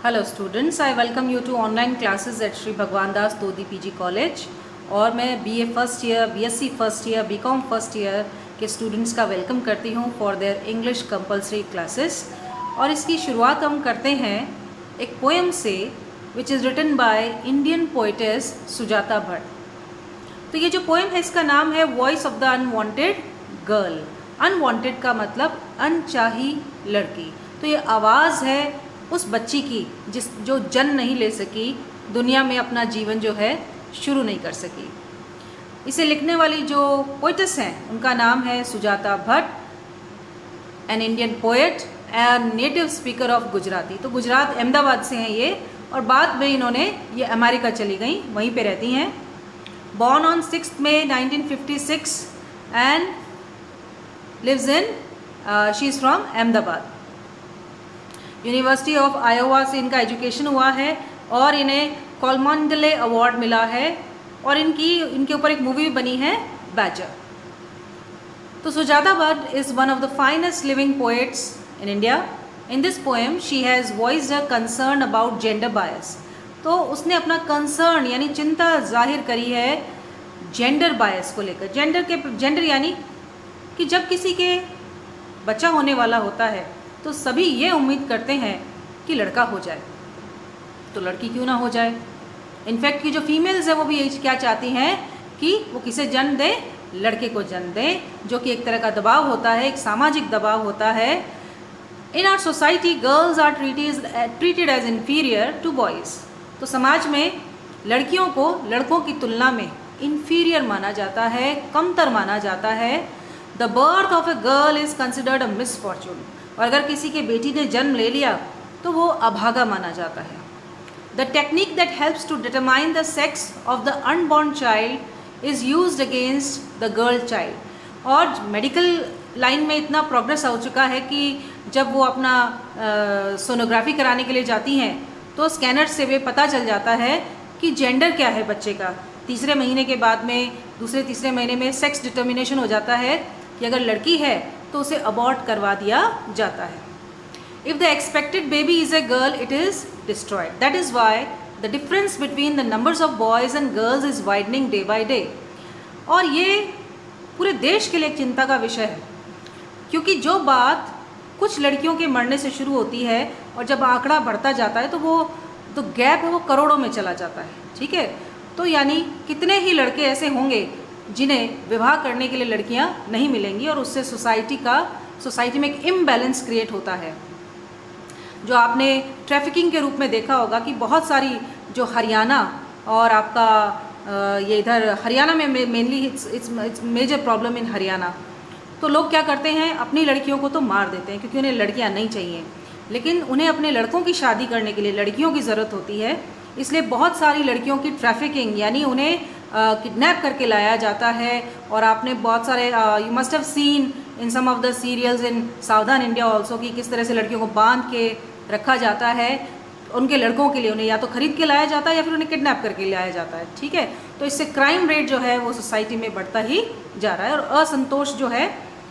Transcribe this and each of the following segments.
Hello students, I welcome you to online classes at Shri Bhagwan Das Todi PG college. और मैं BA first year, BSc first year, BCom first year के students का welcome करती हूँ for their English compulsory classes. और इसकी शुरुआत हम करते हैं एक पोएम से which is written by Indian poetess Sujata Bhatt. तो ये जो पोएम है इसका नाम है voice of the unwanted girl. Unwanted का मतलब अनचाही लड़की। तो ये आवाज़ है उस बच्ची की जो जन्म नहीं ले सकी, दुनिया में अपना जीवन जो है शुरू नहीं कर सकी। इसे लिखने वाली जो पोइटेस हैं उनका नाम है Sujata Bhatt, an Indian poet and native speaker of Gujarati. तो गुजरात अहमदाबाद से हैं ये, और बाद में इन्होंने ये अमेरिका चली गई, वहीं पे रहती हैं। Born on 6 May 1956 and lives in she is from Ahmedabad. University of Iowa से इनका एजुकेशन हुआ है और इन्हें कॉलमंडले अवार्ड मिला है, और इनके ऊपर एक मूवी भी बनी है बैजर। तो Sujata Bhatt is one of the finest living poets in India. In this poem she has voiced a concern about gender bias. तो उसने अपना कंसर्न यानी चिंता जाहिर करी है जेंडर बायस को लेकर। जेंडर यानी कि जब किसी के बच्चा होने वाला होता है तो सभी ये उम्मीद करते हैं कि लड़का हो जाए, तो लड़की क्यों ना हो जाए। इनफैक्ट की जो फीमेल्स है वो भी यही क्या चाहती हैं कि वो किसे जन्म दें, लड़के को जन्म दें, जो कि एक तरह का दबाव होता है, एक सामाजिक दबाव होता है। In our society girls are treated as inferior to boys. तो समाज में लड़कियों को लड़कों की तुलना में इन्फीरियर माना जाता है, कमतर माना जाता है। The birth of a girl is considered a misfortune. और अगर किसी के बेटी ने जन्म ले लिया तो वो अभागा माना जाता है। The technique that helps to determine the sex of the unborn child is used against the girl child. और मेडिकल लाइन में इतना प्रोग्रेस हो चुका है कि जब वो अपना सोनोग्राफी कराने के लिए जाती हैं तो स्कैनर से वे पता चल जाता है कि जेंडर क्या है बच्चे का। तीसरे महीने के बाद में, दूसरे तीसरे महीने में सेक्स डिटर्मिनेशन हो जाता है कि अगर लड़की है तो उसे अबॉर्ट करवा दिया जाता है। If the expected baby is a girl it is destroyed. That is why the difference between the numbers of boys and girls is widening day by day. और ये पूरे देश के लिए एक चिंता का विषय है, क्योंकि जो बात कुछ लड़कियों के मरने से शुरू होती है और जब आंकड़ा बढ़ता जाता है तो गैप है वो करोड़ों में चला जाता है। ठीक है, तो यानी कितने ही लड़के ऐसे होंगे जिन्हें विवाह करने के लिए लड़कियां नहीं मिलेंगी, और उससे सोसाइटी में एक इम्बैलेंस क्रिएट होता है। जो आपने ट्रैफिकिंग के रूप में देखा होगा कि बहुत सारी जो हरियाणा और आपका ये इधर हरियाणा में mainly it's major problem in Haryana. तो लोग क्या करते हैं, अपनी लड़कियों को तो मार देते हैं क्योंकि उन्हें लड़कियां नहीं चाहिए, लेकिन उन्हें अपने लड़कों की शादी करने के लिए लड़कियों की ज़रूरत होती है। इसलिए बहुत सारी लड़कियों की ट्रैफिकिंग यानी उन्हें किडनैप करके लाया जाता है। और आपने बहुत सारे you must have seen in some of the serials in Savdhaan India also कि किस तरह से लड़कियों को बांध के रखा जाता है उनके लड़कों के लिए। उन्हें या तो खरीद के लाया जाता है या फिर उन्हें किडनैप करके लाया जाता है। ठीक है, तो इससे क्राइम रेट जो है वो सोसाइटी में बढ़ता ही जा रहा है। और असंतोष जो है,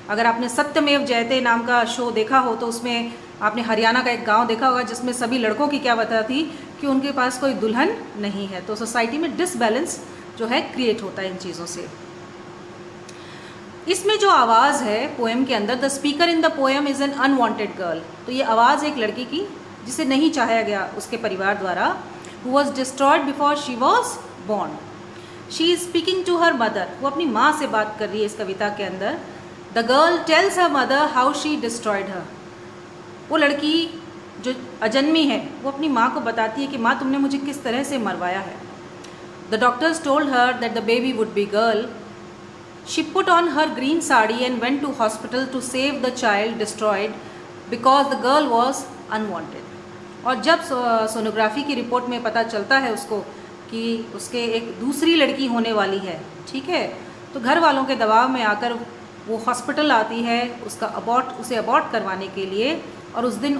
अगर आपने सत्यमेव जयते नाम का शो देखा हो तो उसमें आपने हरियाणा का एक गांव देखा होगा जिसमें सभी लड़कों की क्या वजह थी कि उनके पास कोई दुल्हन नहीं है। तो सोसाइटी में डिसबैलेंस जो है क्रिएट होता है इन चीज़ों से। इसमें जो आवाज़ है पोएम के अंदर, the speaker in the poem is an unwanted girl. तो ये आवाज़ एक लड़की की जिसे नहीं चाहा गया उसके परिवार द्वारा, who was destroyed before she was born. She is speaking to her mother. वो अपनी माँ से बात कर रही है इस कविता के अंदर। The girl tells her mother how she destroyed her. वो लड़की जो अजन्मी है वो अपनी माँ को बताती है कि माँ तुमने मुझे किस तरह से मरवाया है। The doctors told her that the baby would be girl. She put on her green sari and went to hospital to save the child destroyed because the girl was unwanted. और जब सोनोग्राफी की report में पता चलता है उसको कि उसके एक दूसरी लड़की होने वाली है, ठीक है, तो घर वालों के दबाव में आकर वो हॉस्पिटल आती है उसे अबॉर्ट करवाने के लिए। और उस दिन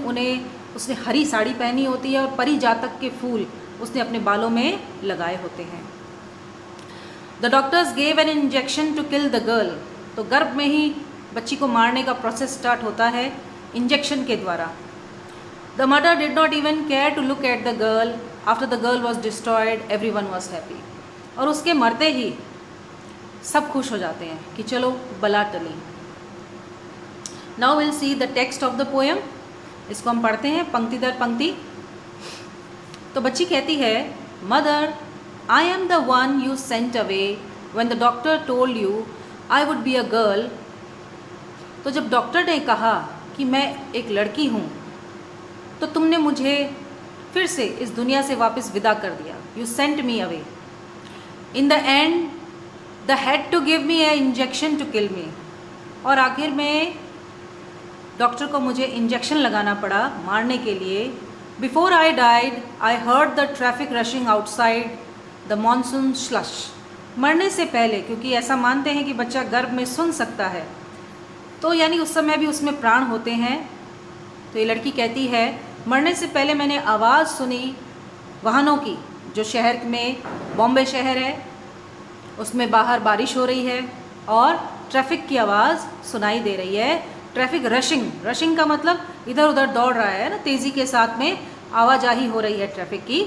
उसने हरी साड़ी पहनी होती है और परिजातक के फूल उसने अपने बालों में लगाए होते हैं। The doctors gave an injection to kill the girl. तो गर्भ में ही बच्ची को मारने का प्रोसेस स्टार्ट होता है इंजेक्शन के द्वारा। The mother did not even care to look at the girl. After the girl was destroyed everyone was happy. और उसके मरते ही सब खुश हो जाते हैं कि चलो बला टली. Now will see the text of the poem. इसको हम पढ़ते हैं पंक्ति दर पंक्ति. तो बच्ची कहती है, mother I am the one you sent away when the doctor told you I would be a girl. तो जब डॉक्टर ने कहा कि मैं एक लड़की हूँ तो तुमने मुझे फिर से इस दुनिया से वापस विदा कर दिया. You sent me away. In the end the had to give me a injection to kill me. और आखिर में डॉक्टर को मुझे इंजेक्शन लगाना पड़ा मारने के लिए. Before I died I heard the traffic rushing outside the monsoon slush. मरने से पहले, क्योंकि ऐसा मानते हैं कि बच्चा गर्भ में सुन सकता है, तो यानी उस समय भी उसमें प्राण होते हैं. तो ये लड़की कहती है, मरने से पहले मैंने आवाज़ सुनी वाहनों की, जो शहर में, बॉम्बे शहर है, उसमें बाहर बारिश हो रही है और ट्रैफिक की आवाज़ सुनाई दे रही है. ट्रैफिक रशिंग का मतलब इधर उधर दौड़ रहा है ना, तेज़ी के साथ में आवाजाही हो रही है ट्रैफिक की.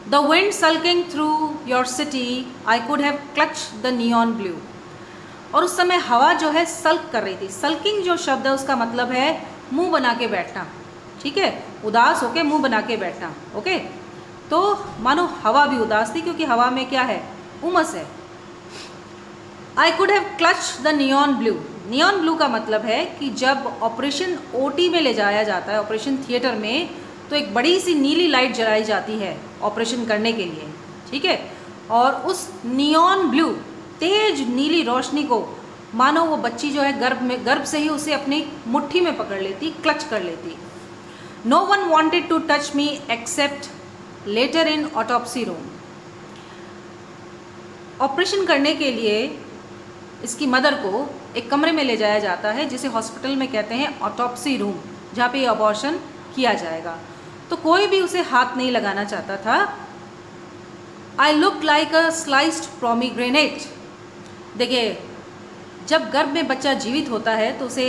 The wind sulking through your city I could have clutched the neon blue. और उस समय हवा जो है सल्क कर रही थी. सल्किंग जो शब्द है उसका मतलब है मुंह बना के बैठना. ठीक है, उदास होके मुंह बना के बैठना. ओके, तो मानो हवा भी उदास थी क्योंकि हवा में क्या है, उमस है. I could have clutched the neon blue. Neon blue का मतलब है कि जब ऑपरेशन ओटी में ले जाया जाता है, ऑपरेशन थिएटर में, तो एक बड़ी सी नीली लाइट जलाई जाती है ऑपरेशन करने के लिए. ठीक है, और उस नियॉन ब्लू तेज नीली रोशनी को मानो वो बच्ची जो है गर्भ से ही उसे अपनी मुट्ठी में पकड़ लेती, क्लच कर लेती. No one wanted to touch me except later in autopsy room. Operation करने के लिए इसकी मदर को एक कमरे में ले जाया जाता है जिसे हॉस्पिटल में कहते हैं ऑटोप्सी रूम, जहाँ पे ये अबॉर्शन किया जाएगा. तो कोई भी उसे हाथ नहीं लगाना चाहता था. I look like a sliced pomegranate. देखिए, जब गर्भ में बच्चा जीवित होता है तो उसे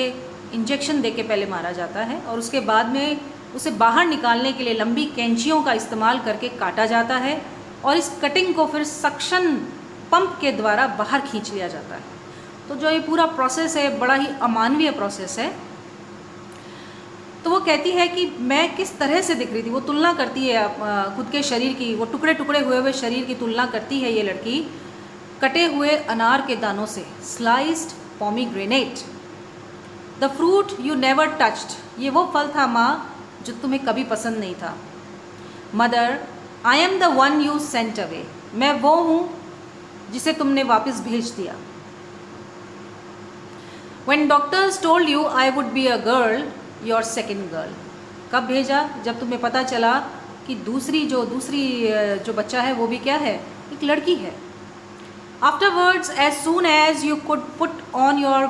इंजेक्शन देके पहले मारा जाता है और उसके बाद में उसे बाहर निकालने के लिए लंबी कैंचियों का इस्तेमाल करके काटा जाता है और इस कटिंग को फिर सक्शन पंप के द्वारा बाहर खींच लिया जाता है. तो जो ये पूरा प्रोसेस है बड़ा ही अमानवीय प्रोसेस है. तो वो कहती है कि मैं किस तरह से दिख रही थी. वो तुलना करती है खुद के शरीर की, वो टुकड़े टुकड़े हुए शरीर की तुलना करती है ये लड़की कटे हुए अनार के दानों से. Sliced pomegranate, the fruit you never touched. ये वो फल था माँ जो तुम्हें कभी पसंद नहीं था. Mother I am the one you sent away. मैं वो हूँ जिसे तुमने वापस भेज दिया. When doctors told you I would be a girl, your second girl. कब भेजा? जब तुम्हें पता चला कि दूसरी जो बच्चा है वो भी क्या है, एक लड़की है. Afterwards, as soon as you could put on your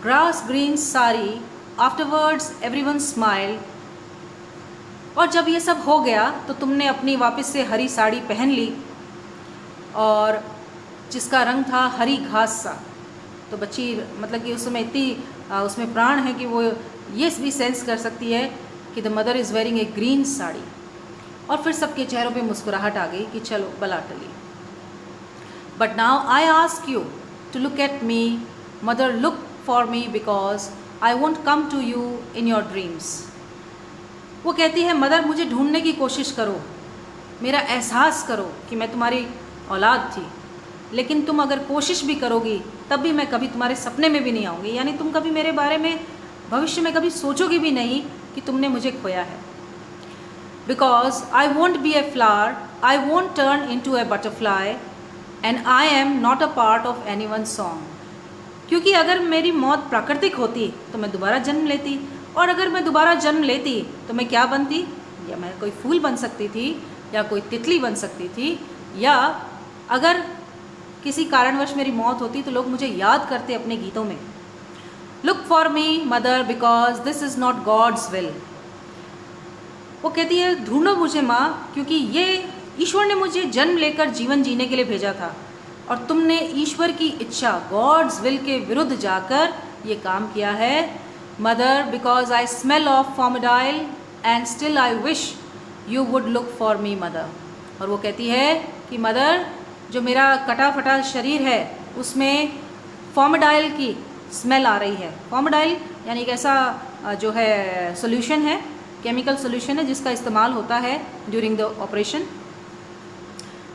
grass green sari, afterwards everyone smiled. और जब ये सब हो गया तो तुमने अपनी वापस से हरी साड़ी पहन ली और जिसका रंग था हरी घास सा. तो बच्ची मतलब कि उस समय इतनी उसमें प्राण है कि वो ये भी सेंस कर सकती है कि the mother is wearing A green sari. और फिर सबके चेहरों पे मुस्कुराहट आ गई कि चलो बला टली. But now I ask you to look at me. Mother look for me because I won't come to you in your dreams. वो कहती है, मदर मुझे ढूंढने की कोशिश करो, मेरा एहसास करो कि मैं तुम्हारी औलाद थी, लेकिन तुम अगर कोशिश भी करोगी तब भी मैं कभी तुम्हारे सपने में भी नहीं आऊँगी. यानी तुम कभी मेरे बारे में भविष्य में कभी सोचोगी भी नहीं कि तुमने मुझे खोया है. Because I won't be a flower, I won't turn into A butterfly and I am not a part of any one song. क्योंकि अगर मेरी मौत प्राकृतिक होती तो मैं दोबारा जन्म लेती, और अगर मैं दोबारा जन्म लेती तो मैं क्या बनती? या मैं कोई फूल बन सकती थी, या कोई तितली बन सकती थी, या अगर किसी कारणवश मेरी मौत होती तो लोग मुझे याद करते अपने गीतों में. Look for me mother because this is not God's will. वो कहती है, ढूंढो मुझे माँ, क्योंकि ये ईश्वर ने मुझे जन्म लेकर जीवन जीने के लिए भेजा था और तुमने ईश्वर की इच्छा, गॉड्स विल के विरुद्ध जाकर ये काम किया है. Mother because I smell of formaldehyde and still I wish you would look for me mother. और वो कहती है कि मदर, जो मेरा कटा फटा शरीर है उसमें फॉर्मिडाइल की स्मेल आ रही है। फॉर्मिडाइल यानी एक ऐसा जो है सोल्यूशन है, केमिकल सोल्यूशन है जिसका इस्तेमाल होता है during the operation.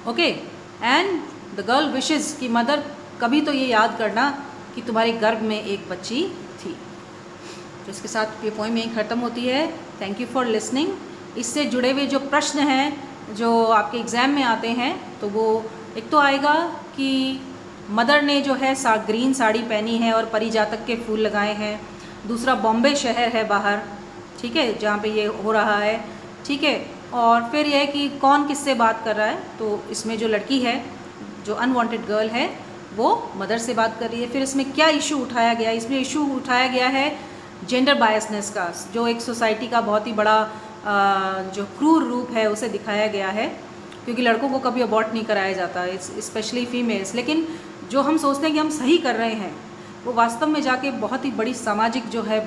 Okay, and the girl wishes कि मदर कभी तो ये याद करना कि तुम्हारे गर्भ में एक बच्ची थी। तो इसके साथ ये पोएम यहीं ख़त्म होती है। Thank you for listening. इससे जुड़े हुए जो प्रश्न हैं जो आपके एग्ज़ाम में आते हैं, तो वो एक तो आएगा कि मदर ने जो है ग्रीन साड़ी पहनी है और परिजातक के फूल लगाए हैं। दूसरा, बॉम्बे शहर है बाहर, ठीक है, जहाँ पे ये हो रहा है, ठीक है। और फिर यह है कि कौन किससे बात कर रहा है, तो इसमें जो लड़की है, जो अनवांटेड गर्ल है, वो मदर से बात कर रही है। फिर इसमें क्या इशू उठाया गया, इसमें इशू उठाया गया है जेंडर बायसनेस का, जो एक सोसाइटी का बहुत ही बड़ा जो क्रूर रूप है उसे दिखाया गया है, क्योंकि लड़कों को कभी अबॉर्ट नहीं कराया जाता, स्पेशली फीमेल्स। लेकिन जो हम सोचते हैं कि हम सही कर रहे हैं, वो वास्तव में जाके बहुत ही बड़ी सामाजिक जो है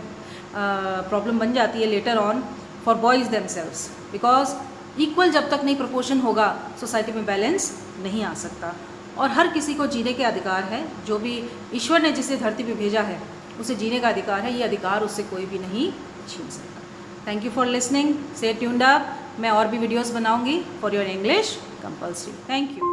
प्रॉब्लम बन जाती है later on for boys themselves, because equal जब तक नहीं प्रोपोर्शन होगा सोसाइटी में बैलेंस नहीं आ सकता। और हर किसी को जीने के अधिकार है, जो भी ईश्वर ने जिसे धरती पे भेजा है उसे जीने का अधिकार है। ये अधिकार उससे कोई भी नहीं छीन सकता। Thank you for listening, stay tuned up. मैं और भी वीडियोस बनाऊंगी for your English compulsory. Thank you.